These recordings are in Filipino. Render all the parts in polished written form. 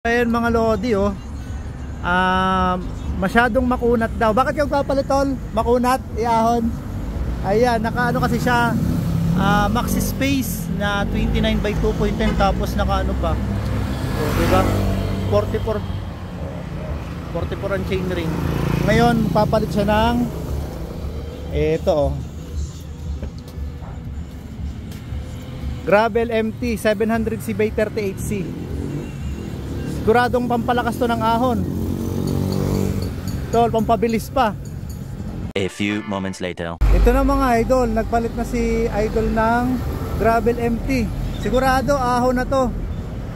Ayan mga lodi oh. Masyadong makunat daw. Bakit yung papalit tol? Makunat, iahon. Ayan, nakaano kasi siya maxi space na 29 by 2.10 tapos nakaano pa. Oh, diba? 44 ang chain ring. Ngayon, papalit siya ng ito oh. Gravel MT 700C by 38C. Siguradong pampalakas to ng ahon. Tol, pampabilis pa. A few moments later. Ito na mga idol, nagpalit na si idol ng Gravel MT. Sigurado ahon na to.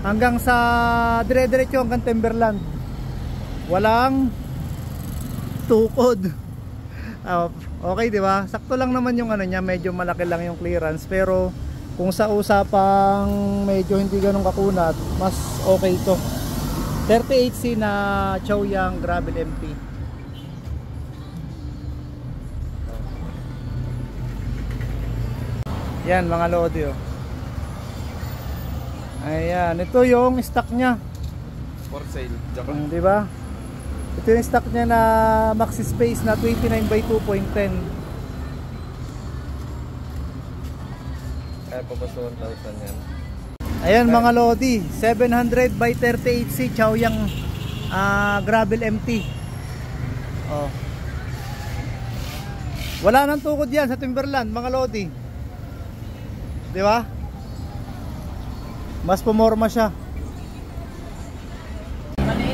Hanggang sa dire-diretso hanggang Timberland. Walang tukod. Okay, di ba? Sakto lang naman yung ano niya, medyo malaki lang yung clearance, pero kung sa usapang medyo hindi ganun kakunat, mas okay to. 38C na Chaoyang Gravel MT. Yan mga lodi oh. Ayan, ito yung stock niya. For sale, di ba? Ito yung stock niya na maxi space na 29 by 2.10. Kaya pa ba 1,000 yan? Ayan mga lodi, 700 by 38C Chaoyang Gravel MT. Oh. Wala nang tukod yan sa Timberland mga lodi. Di ba? Mas pumorma siya.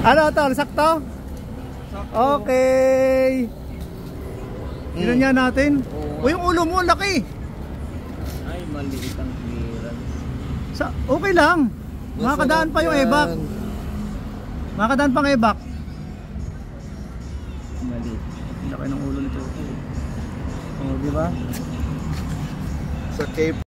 Ano tol, sakto? Okay. Ilan niya natin? O yung ulo mo, laki. Ay, maliit ang clearance. Okay lang. Makakadaan pa yung ebak. Makakadaan pang ebak. Maliit. Laki ng ulo nito. Oh, di ba? Sa Cape